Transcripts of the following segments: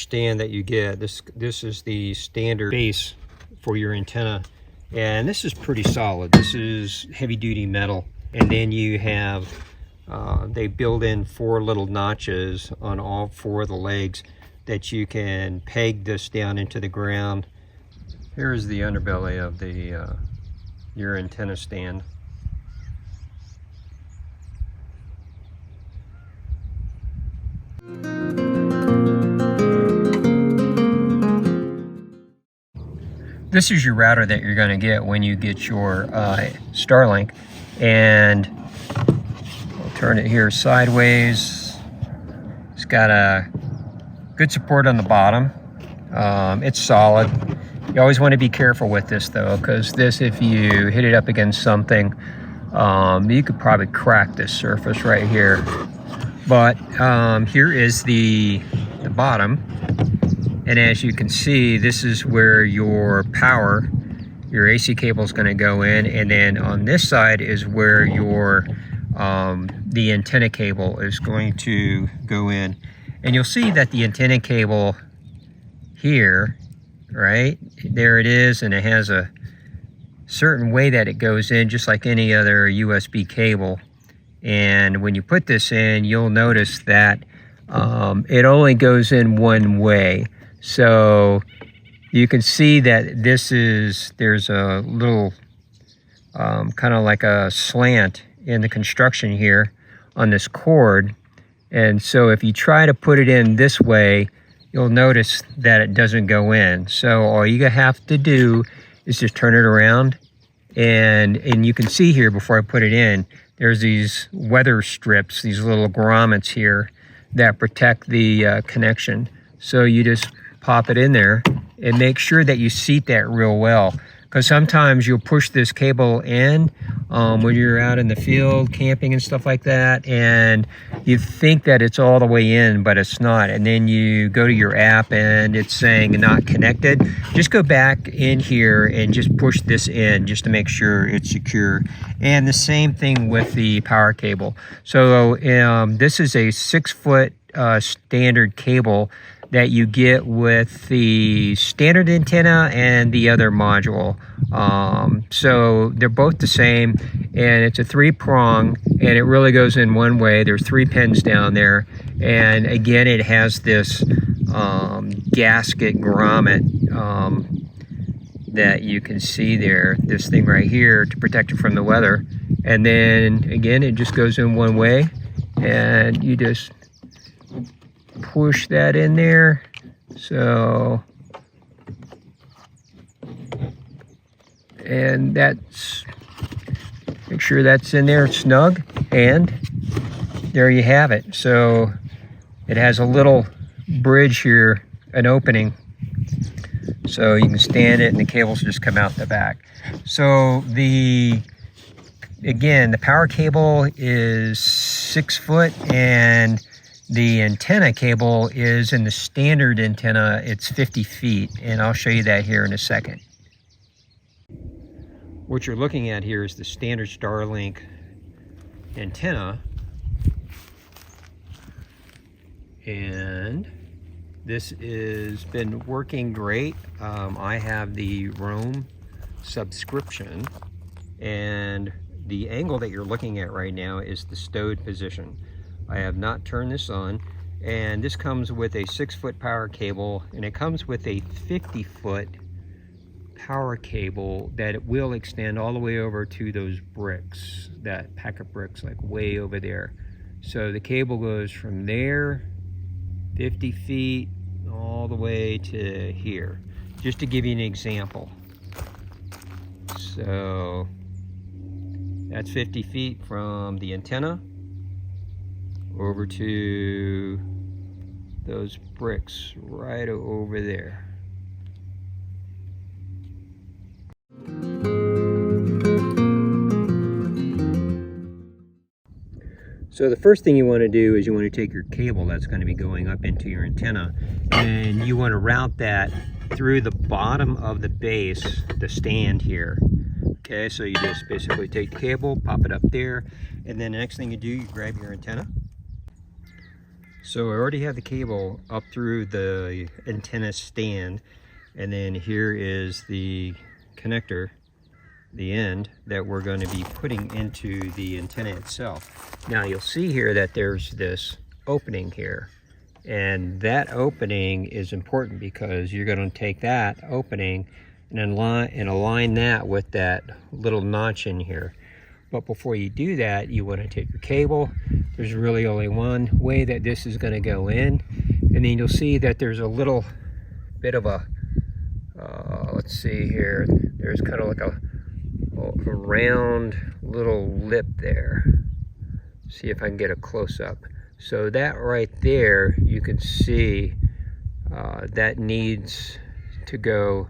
stand that you get. This is the standard base for your antenna, and this is pretty solid. This is heavy duty metal, and then you have they build in 4 little notches on all 4 of the legs that you can peg this down into the ground. Here's the underbelly of the your antenna stand. This is your router that you're going to get when you get your Starlink, and I'll turn it here sideways. It's got a good support on the bottom. It's solid. You always want to be careful with this though, because this, if you hit it up against something, you could probably crack this surface right here. But here is the bottom. And as you can see, this is where your power, your AC cable is going to go in, and then on this side is where your the antenna cable is going to go in. And you'll see that the antenna cable here, right there it is, and it has a certain way that it goes in, just like any other USB cable. And when you put this in, you'll notice that it only goes in one way. So you can see that there's a little kind of like a slant in the construction here on this cord. And so if you try to put it in this way, you'll notice that it doesn't go in. So all you have to do is just turn it around, and you can see here before I put it in, there's these weather strips, these little grommets here that protect the connection. So you just pop it in there and make sure that you seat that real well, because sometimes you'll push this cable in when you're out in the field camping and stuff like that, and you think that it's all the way in, but it's not. And then you go to your app and it's saying not connected. Just go back in here and just push this in just to make sure it's secure. And the same thing with the power cable. So this is a 6-foot standard cable that you get with the standard antenna and the other module. So they're both the same, and it's a 3-prong, and it really goes in one way. There's 3 pins down there, and again it has this gasket grommet that you can see there, this thing right here, to protect it from the weather. And then again it just goes in one way, and you just push that in there. So, and that's, make sure that's in there snug, and there you have it. So it has a little bridge here, an opening, so you can stand it and the cables just come out the back. So again, the power cable is 6 foot, and the antenna cable is, in the standard antenna, it's 50 feet, and I'll show you that here in a second. What you're looking at here is the standard Starlink antenna, and this has been working great. I have the Roam subscription, and the angle that you're looking at right now is the stowed position. I have not turned this on, and this comes with a 6-foot power cable, and it comes with a 50-foot power cable that it will extend all the way over to those bricks, that pack of bricks, like way over there. So the cable goes from there 50 feet all the way to here, just to give you an example. So that's 50 feet from the antenna over to those bricks right over there. So the first thing you want to do is you want to take your cable that's going to be going up into your antenna, and you want to route that through the bottom of the base, the stand here. Okay, so you just basically take the cable, pop it up there, and then the next thing you do, you grab your antenna, So I already have the cable up through the antenna stand, and then here is the connector, the end, that we're going to be putting into the antenna itself. Now you'll see here that there's this opening here, and that opening is important because you're going to take that opening and align that with that little notch in here. But before you do that, you want to take your cable. There's really only one way that this is going to go in, and then you'll see that there's a little bit of a let's see here, there's kind of like a round little lip there. See if I can get a close-up. So that right there, you can see that needs to go.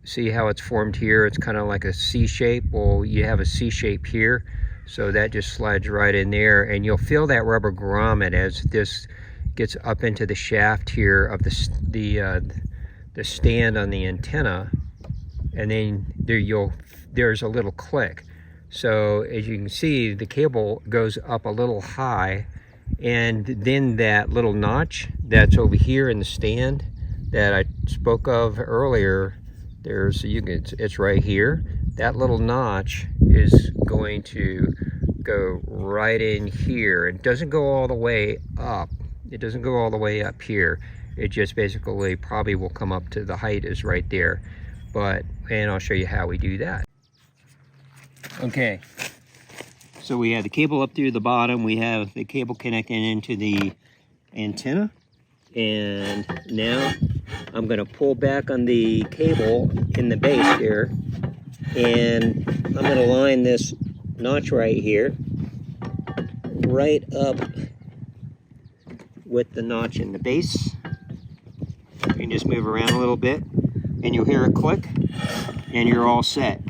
See how it's formed here? It's kind of like a C shape. Well, you have a C shape here, so that just slides right in there, and you'll feel that rubber grommet as this gets up into the shaft here of the stand on the antenna, and then there's a little click. So as you can see, the cable goes up a little high, and then that little notch that's over here in the stand that I spoke of earlier, it's right here. That little notch is going to go right in here. It doesn't go all the way up. It doesn't go all the way up here. It just basically probably will come up to the height is right there. And I'll show you how we do that. Okay, so we have the cable up through the bottom. We have the cable connecting into the antenna. And now I'm going to pull back on the cable in the base here, and I'm going to line this notch right here right up with the notch in the base. You can just move around a little bit and you'll hear a click and you're all set.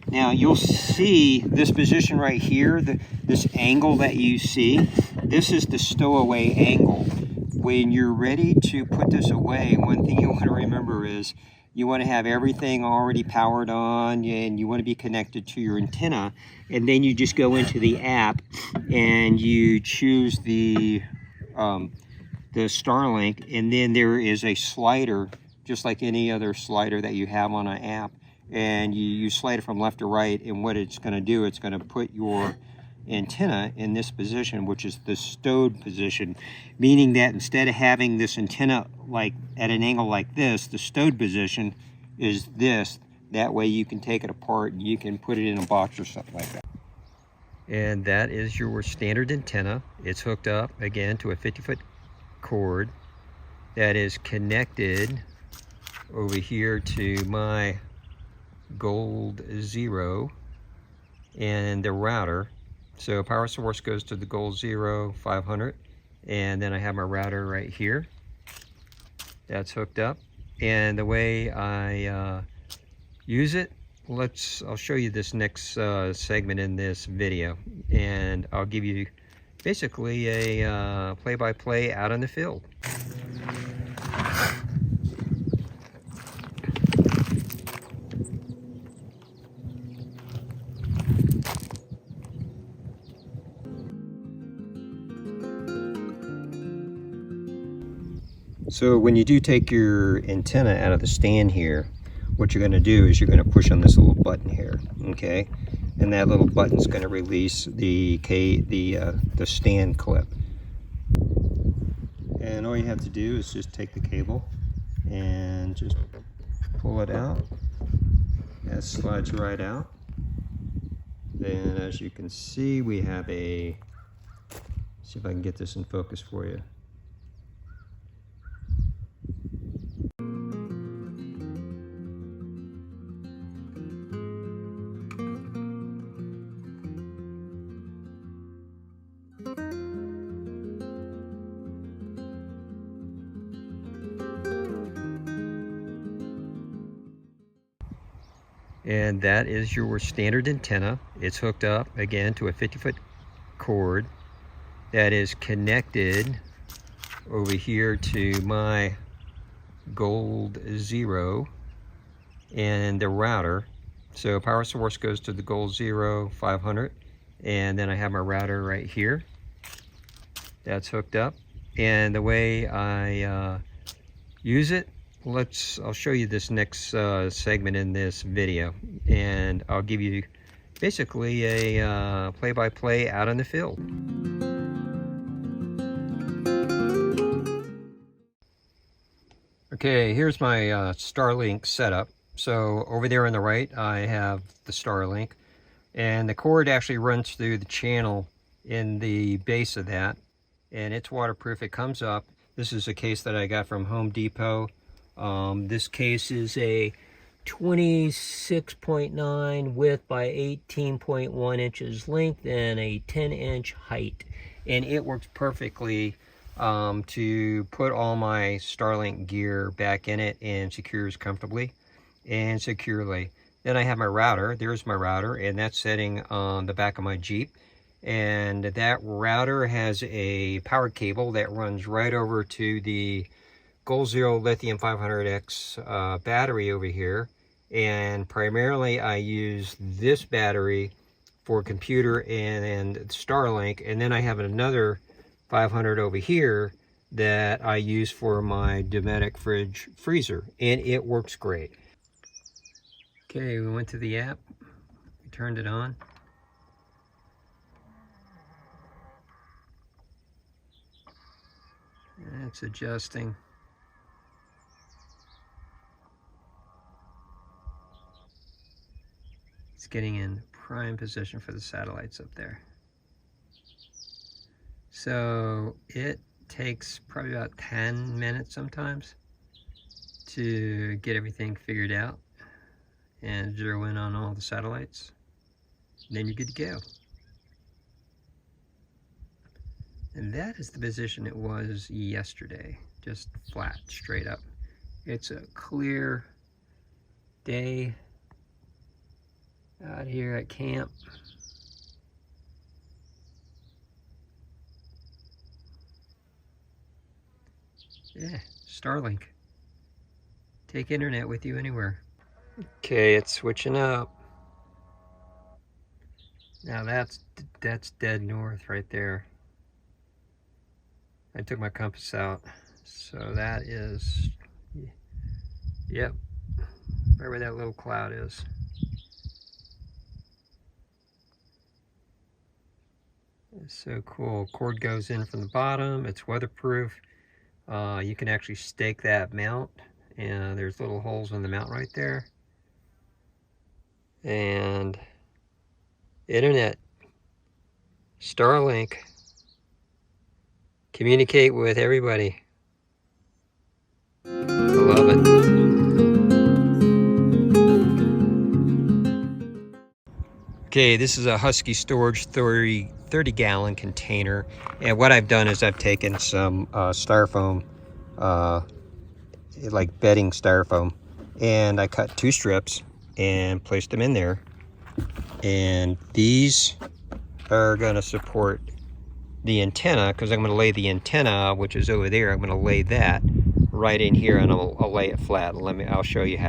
Now you'll see this position right here, this angle that you see, this is the stowaway angle. When you're ready to put this away, one thing you want to remember is you want to have everything already powered on, and you want to be connected to your antenna, and then you just go into the app and you choose the Starlink, and then there is a slider just like any other slider that you have on an app, and you slide it from left to right, and what it's going to do, it's going to put your antenna in this position, which is the stowed position, meaning that instead of having this antenna like at an angle like this, the stowed position is this. That way you can take it apart and you can put it in a box or something like that. And that is your standard antenna. It's hooked up again to a 50-foot cord that is connected over here to my Gold Zero and the router. So power source goes to the Gold Zero 500, and then I have my router right here that's hooked up. And the way I use it, I'll show you this next segment in this video, and I'll give you basically a play-by-play out in the field. So when you do take your antenna out of the stand here, what you're going to do is you're going to push on this little button here, okay? And that little button is going to release the stand clip. And all you have to do is just take the cable and just pull it out. That slides right out. Then as you can see, we have see if I can get this in focus for you. And that is your standard antenna. It's hooked up again to a 50-foot cord that is connected over here to my Gold Zero and the router. So power source goes to the Gold Zero 500, and then I have my router right here That's hooked up. And the way I use it, I'll show you this next segment in this video, and I'll give you basically a play-by-play out in the field. Okay, here's my Starlink setup. So over there on the right, I have the Starlink, and the cord actually runs through the channel in the base of that, and it's waterproof. It comes up. This is a case that I got from Home Depot. This case is a 26.9 width by 18.1 inches length and a 10-inch height, and it works perfectly to put all my Starlink gear back in it and secures comfortably and securely. Then I have my router. There's my router, and that's sitting on the back of my Jeep, and that router has a power cable that runs right over to the Goal Zero Lithium 500X battery over here. And primarily I use this battery for computer and Starlink, and then I have another 500 over here that I use for my Dometic freezer, and it works great. Okay, we went to the app, we turned it on. And it's adjusting. It's getting in prime position for the satellites up there. So it takes probably about 10 minutes sometimes to get everything figured out and zero in on all the satellites. And then you're good to go. And that is the position it was yesterday, just flat, straight up. It's a clear day out here at camp. Yeah, Starlink. Take internet with you anywhere. Okay, it's switching up. Now that's dead north right there. I took my compass out, so that is, yep, right where that little cloud is. It's so cool. Cord goes in from the bottom. It's weatherproof. You can actually stake that mount, and there's little holes in the mount right there. And internet, Starlink, communicate with everybody. I love it. Okay, this is a Husky storage 30-gallon container, and what I've done is I've taken some styrofoam, like bedding styrofoam, and I cut 2 strips and placed them in there, and these are going to support the antenna, because I'm going to lay the antenna, which is over there. I'm going to lay that right in here, and I'll lay it flat. I'll show you how.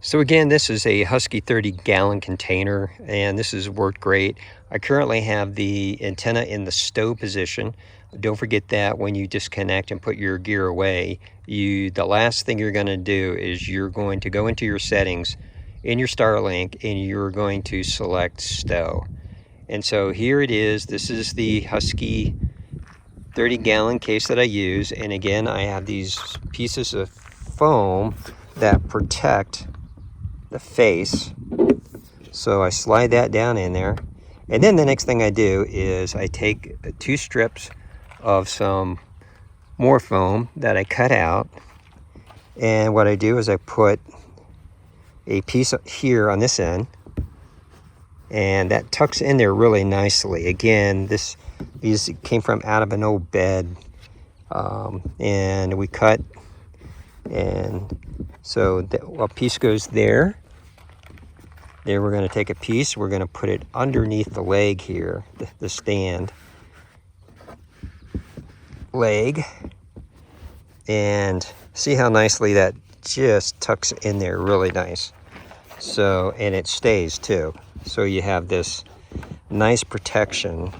So again, this is a Husky 30-gallon container, and this has worked great. I currently have the antenna in the stow position. Don't forget that when you disconnect and put your gear away, the last thing you're going to do is you're going to go into your settings in your Starlink, and you're going to select stow. And so here it is. This is the Husky 30-gallon case that I use, and again, I have these pieces of foam that protect the face. So I slide that down in there, and then the next thing I do is I take 2 strips of some more foam that I cut out, and what I do is I put a piece here on this end, and that tucks in there really nicely. Again, these came from out of an old bed, and we cut, and so a piece goes there. Then we're going to take a piece, we're going to put it underneath the leg here, the stand leg, and see how nicely that just tucks in there, really nice. So, and it stays too. So you have this nice protection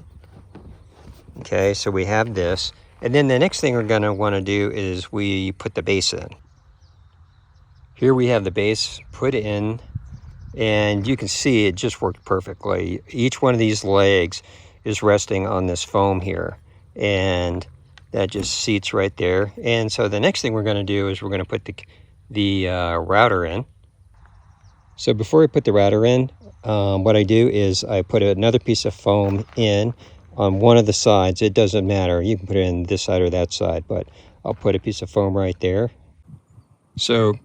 Okay, so we have this. And then the next thing we're gonna wanna do is we put the base in. Here we have the base put in, and you can see it just worked perfectly. Each one of these legs is resting on this foam here, and that just seats right there. And so the next thing we're gonna do is we're gonna put the router in. So before I put the router in, what I do is I put another piece of foam in on one of the sides. It doesn't matter. You can put it in this side or that side, but I'll put a piece of foam right there. So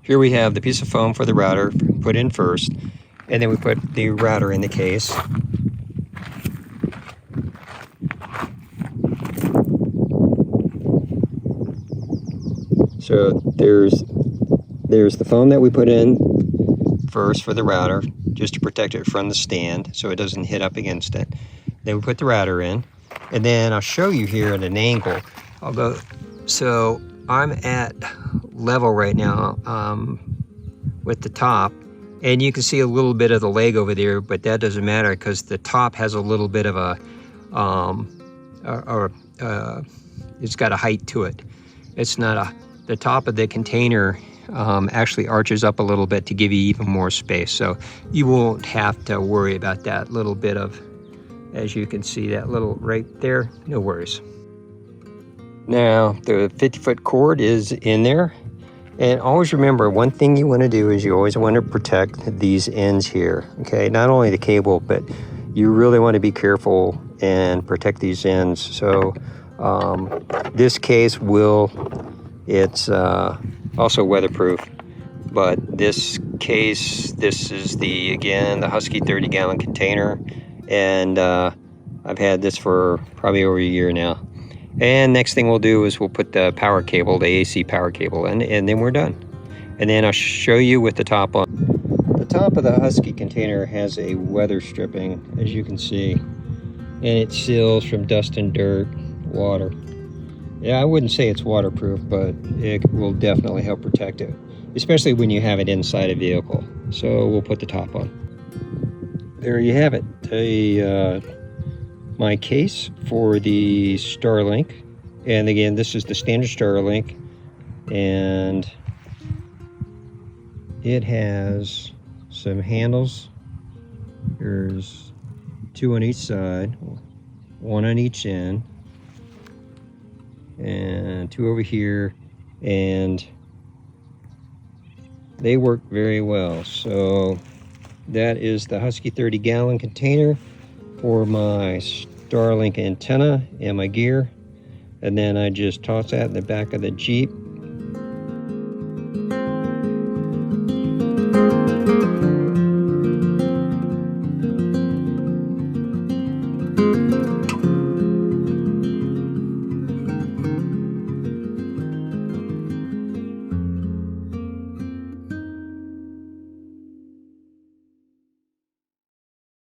here we have the piece of foam for the router put in first, and then we put the router in the case. So there's the foam that we put in first for the router, just to protect it from the stand so it doesn't hit up against it. Then we put the router in, and then I'll show you here at an angle. I'll go, so I'm at level right now with the top, and you can see a little bit of the leg over there, but that doesn't matter because the top has a little bit of a, it's got a height to it. It's not the top of the container actually arches up a little bit to give you even more space. So you won't have to worry about that little bit of, as you can see, that little right there, no worries. Now the 50-foot cord is in there. And always remember, one thing you want to do is you always want to protect these ends here. Okay, not only the cable, but you really want to be careful and protect these ends. So this case it's also weatherproof, but this case, this is again the Husky 30-gallon container, and I've had this for probably over a year now. And next thing we'll do is we'll put the power cable, the AC power cable in, and then we're done. And then I'll show you with the top on. The top of the Husky container has a weather stripping, as you can see, and it seals from dust and dirt, water. Yeah, I wouldn't say it's waterproof, but it will definitely help protect it, especially when you have it inside a vehicle. So we'll put the top on. There you have it. My case for the Starlink. And again, this is the standard Starlink, and it has some handles. There's two on each side, one on each end, and two over here, and they work very well. So that is the Husky 30-gallon container for my Starlink antenna and my gear. And then I just toss that in the back of the Jeep